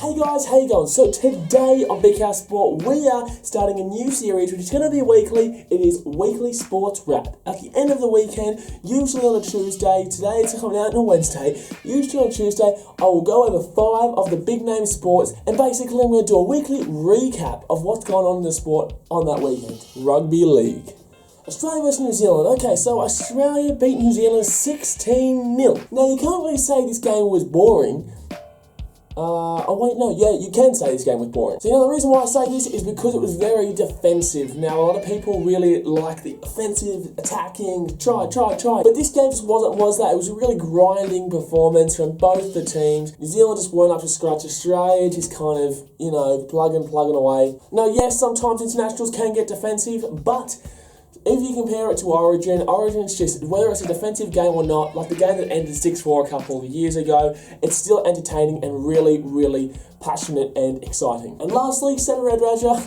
Hey guys, how you going? So today on Big House Sport, we are starting a new series which is going to be weekly. It is Weekly Sports Wrap. At the end of the weekend, usually on a Tuesday, today it's coming out on a Wednesday, usually on Tuesday, I will go over 5 of the big name sports and basically I'm going to do a weekly recap of what's going on in the sport on that weekend. Rugby League. Australia versus New Zealand. Okay, so Australia beat New Zealand 16-0. Now you can't really say this game was boring. You can say this game was boring. So, the reason why I say this is because it was very defensive. Now, a lot of people really like the offensive, attacking, try. But this game just was that. It was a really grinding performance from both the teams. New Zealand just weren't up to scratch. Australia just kind of, plugging away. Now, yes, sometimes internationals can get defensive, but if you compare it to Origin's just, whether it's a defensive game or not, like the game that ended 6-4 a couple of years ago, it's still entertaining and really, really passionate and exciting. And lastly, Seven Red Raja,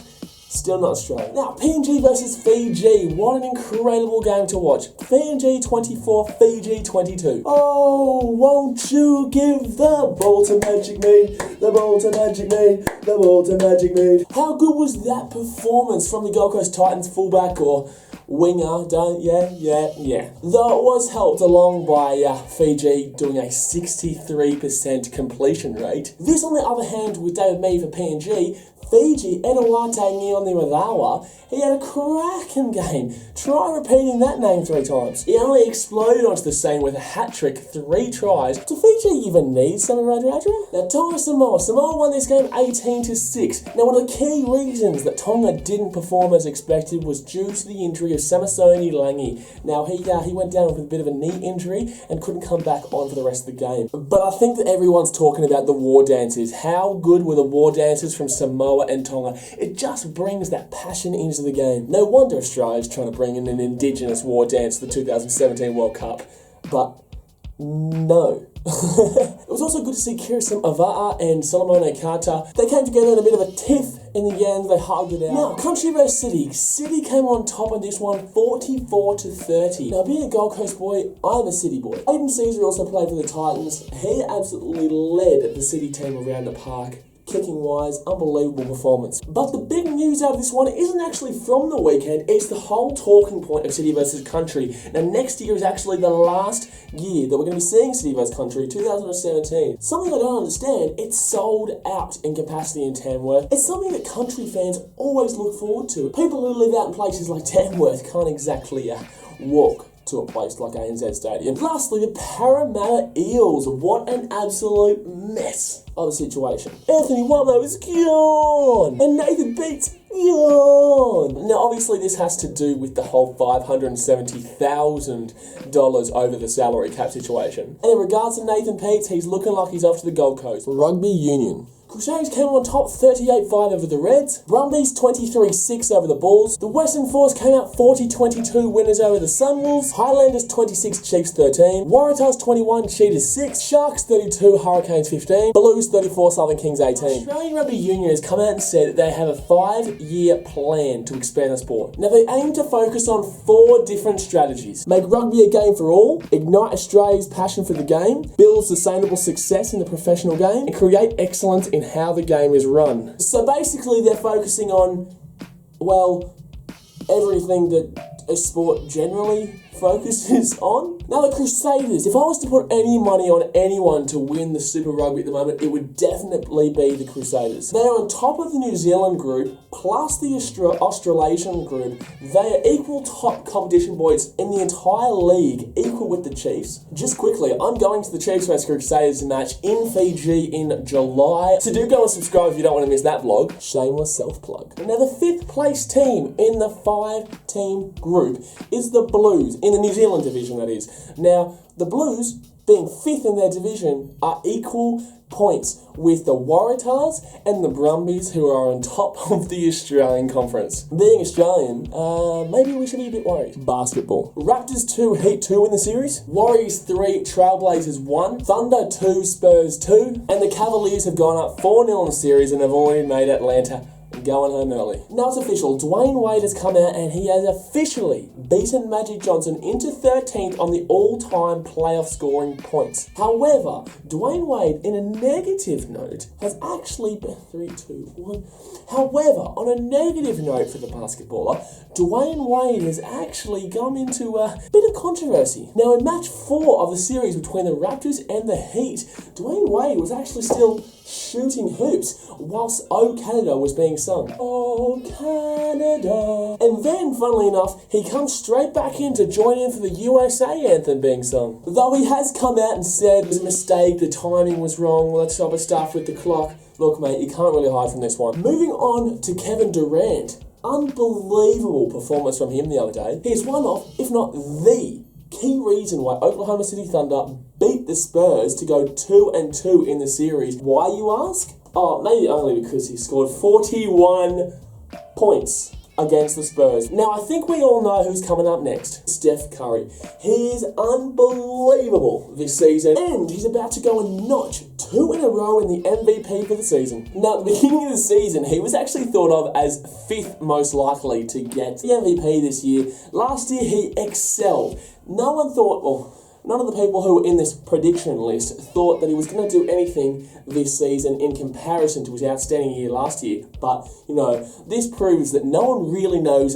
still not Australia. Now, PNG versus Fiji. What an incredible game to watch. PNG 24, Fiji 22. Oh, won't you give the ball to Magic Me, the ball to Magic Me, the ball to Magic Me. How good was that performance from the Gold Coast Titans fullback or winger? Yeah. Though it was helped along by Fiji doing a 63% completion rate. This, on the other hand, with David Mee for PNG, Fiji, Edawate Ngioniwazawa, he had a cracking game. Try repeating that name 3 times. He only exploded onto the scene with a hat-trick, 3 tries. Do Fiji even need Samoa Radradra? Now, Tonga Samoa. Samoa won this game 18-6. Now, one of the key reasons that Tonga didn't perform as expected was due to the injury of Samisoni Langi. Now, he went down with a bit of a knee injury and couldn't come back on for the rest of the game. But I think that everyone's talking about the war dances. How good were the war dances from Samoa and Tonga? It just brings that passion into the game. No wonder Australia's trying to bring in an indigenous war dance to the 2017 World Cup. But no. It was also good to see Kirsten Ava'a and Solomone Kata. They came together in a bit of a tiff. In the end, they hugged it out. Now, country versus city. City came on top of this one, 44-30. Now, being a Gold Coast boy, I'm a city boy. Aiden Caesar also played for the Titans. He absolutely led the city team around the park. Kicking-wise, unbelievable performance. But the big news out of this one isn't actually from the weekend, it's the whole talking point of city versus country. Now, next year is actually the last year that we're going to be seeing city versus country, 2017. Something I don't understand, it's sold out in capacity in Tamworth. It's something that country fans always look forward to. People who live out in places like Tamworth can't exactly walk to a place like ANZ Stadium. Lastly, the Parramatta Eels. What an absolute mess of a situation. Anthony Wamo is gone, and Nathan Peate's gone. Now, obviously, this has to do with the whole $570,000 over the salary cap situation. And in regards to Nathan Peates, he's looking like he's off to the Gold Coast. Rugby Union. Crusaders came on top 38-5 over the Reds. Brumbies 23-6 over the Bulls. The Western Force came out 40-22 winners over the Sunwolves. Highlanders 26, Chiefs 13. Waratahs 21, Cheetahs 6. Sharks 32, Hurricanes 15. Blues 34, Southern Kings 18. Australian Rugby Union has come out and said that they have a 5-year plan to expand the sport. Now, they aim to focus on 4 different strategies. Make rugby a game for all, ignite Australia's passion for the game, build sustainable success in the professional game, and create excellence in how the game is run. So basically they're focusing on, everything that a sport generally focuses on. Now, the Crusaders, if I was to put any money on anyone to win the Super Rugby at the moment, it would definitely be the Crusaders. They are on top of the New Zealand group, plus the Australasian group. They are equal top competition boys in the entire league, equal with the Chiefs. Just quickly, I'm going to the Chiefs vs Crusaders match in Fiji in July, so do go and subscribe if you don't want to miss that vlog. Shameless self-plug. Now, the 5th place team in the 5-team group is the Blues, in the New Zealand division, that is. Now, the Blues, being 5th in their division, are equal points with the Waratahs and the Brumbies, who are on top of the Australian Conference. Being Australian, maybe we should be a bit worried. Basketball. Raptors 2, Heat 2 in the series. Warriors 3, Trailblazers 1. Thunder 2, Spurs 2. And the Cavaliers have gone up 4-0 in the series and have already made Atlanta going home early. Now it's official. Dwayne Wade has come out and he has officially beaten Magic Johnson into 13th on the all-time playoff scoring points. However, Dwayne Wade, in a negative note, has actually been 3, 2, 1. However, on a negative note for the basketballer, Dwayne Wade has actually gone into a bit of controversy. Now, in match 4 of the series between the Raptors and the Heat, Dwayne Wade was actually still shooting hoops whilst "Oh Canada" was being sung. Oh Canada. And then, funnily enough, he comes straight back in to join in for the USA anthem being sung. Though he has come out and said it was a mistake, the timing was wrong, all that type of stuff with the clock. Look, mate, you can't really hide from this one. Moving on to Kevin Durant. Unbelievable performance from him the other day. He is one of, if not the key reason why Oklahoma City Thunder beat the Spurs to go 2-2 in the series. Why, you ask? Oh, maybe only because he scored 41 points against the Spurs. Now, I think we all know who's coming up next. Steph Curry. He is unbelievable this season, and he's about to go and notch 2 in a row in the MVP for the season. Now, at the beginning of the season, he was actually thought of as 5th most likely to get the MVP this year. Last year, he excelled. No one thought, well, none of the people who were in this prediction list thought that he was going to do anything this season in comparison to his outstanding year last year. But, you know, this proves that no one really knows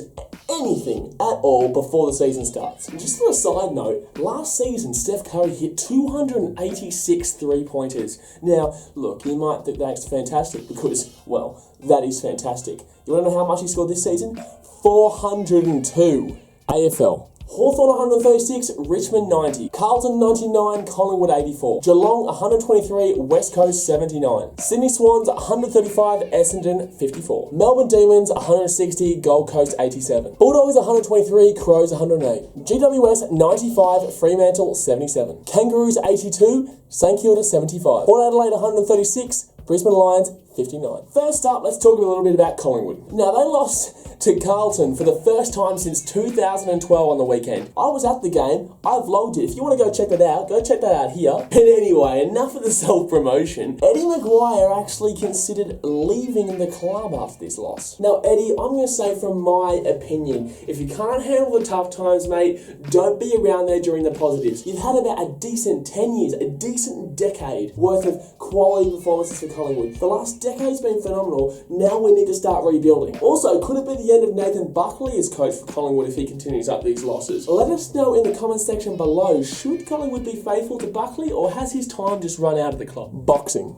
anything at all before the season starts. Just on a side note, last season Steph Curry hit 286 three-pointers. Now, look, you might think that's fantastic because, well, that is fantastic. You want to know how much he scored this season? 402. AFL. Hawthorn 136, Richmond 90, Carlton 99, Collingwood 84, Geelong 123, West Coast 79, Sydney Swans 135, Essendon 54, Melbourne Demons 160, Gold Coast 87, Bulldogs 123, Crows 108, GWS 95, Fremantle 77, Kangaroos 82, St Kilda 75, Port Adelaide 136, Brisbane Lions 59. First up, let's talk a little bit about Collingwood. Now, they lost to Carlton for the first time since 2012 on the weekend. I was at the game. I vlogged it. If you want to go check that out, go check that out here. And anyway, enough of the self-promotion. Eddie Maguire actually considered leaving the club after this loss. Now, Eddie, I'm going to say from my opinion, if you can't handle the tough times, mate, don't be around there during the positives. You've had about a decent 10 years, a decent decade worth of quality performances for Collingwood. The last decade's been phenomenal. Now we need to start rebuilding. Also, could it be the end of Nathan Buckley as coach for Collingwood if he continues up these losses? Let us know in the comment section below. Should Collingwood be faithful to Buckley, or has his time just run out of the club? Boxing.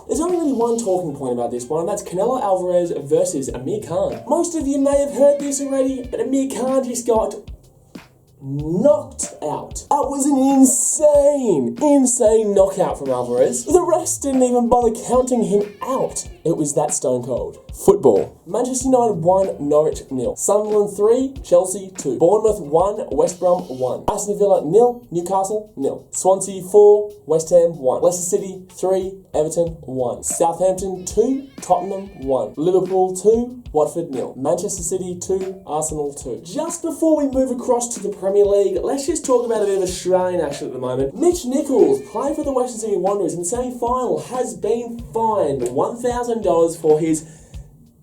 There's only really one talking point about this one, and that's Canelo Alvarez versus Amir Khan. Most of you may have heard this already, but Amir Khan just got knocked out. That was an insane knockout from Alvarez. The rest didn't even bother counting him out. It was that stone cold. Football. Manchester United 1, Norwich 0. Sunderland 3, Chelsea 2. Bournemouth 1, West Brom 1. Aston Villa 0, Newcastle 0. Swansea 4, West Ham 1. Leicester City 3, Everton 1. Southampton 2, Tottenham 1. Liverpool 2, Watford 0. Manchester City 2, Arsenal 2. Just before we move across to the Premier League, let's just talk about a bit of Australian action at the moment. Mitch Nichols, playing for the Western Sydney Wanderers in the semi-final, has been fined $1,000 for his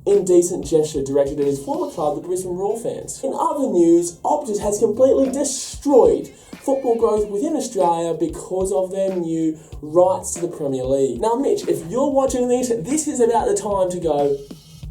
indecent gesture directed at his former club, the Brisbane Roar fans. In other news, Optus has completely destroyed football growth within Australia because of their new rights to the Premier League. Now, Mitch, if you're watching this is about the time to go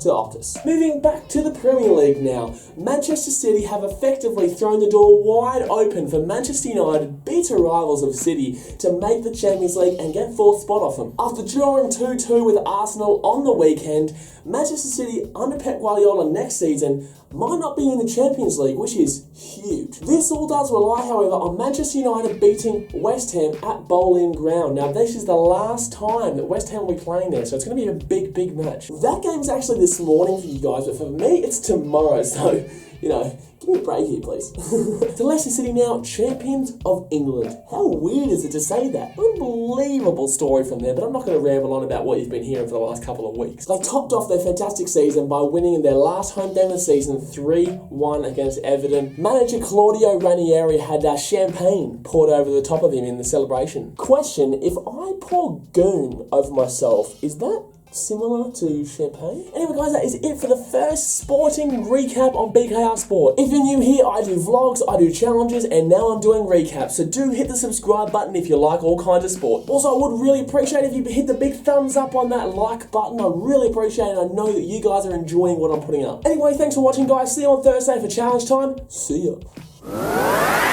to Optus. Moving back to the Premier League now, Manchester City have effectively thrown the door wide open for Manchester United, bitter rivals of City, to make the Champions League and get fourth spot off them. After drawing 2-2 with Arsenal on the weekend, Manchester City under Pep Guardiola next season might not be in the Champions League, which is huge. This all does rely, however, on Manchester United beating West Ham at Boleyn Ground. Now, this is the last time that West Ham will be playing there, so it's going to be a big match. That game's actually this morning for you guys, but for me, it's tomorrow, so, you know, give me a break here, please. To Leicester City now, champions of England. How weird is it to say that? Unbelievable story from there, but I'm not going to ramble on about what you've been hearing for the last couple of weeks. They topped off their fantastic season by winning their last home game of the season 3-1 against Everton. Manager Claudio Ranieri had champagne poured over the top of him in the celebration. Question, if I pour goon over myself, is that similar to champagne. Anyway guys, that is it for the first sporting recap on BKR Sport. If you're new here, I do vlogs, I do challenges, and now I'm doing recaps, so do hit the subscribe button if you like all kinds of sport. Also, I would really appreciate if you hit the big thumbs up on that like button. I really appreciate it. I know that you guys are enjoying what I'm putting up. Anyway, thanks for watching guys. See you on Thursday for challenge time. See ya.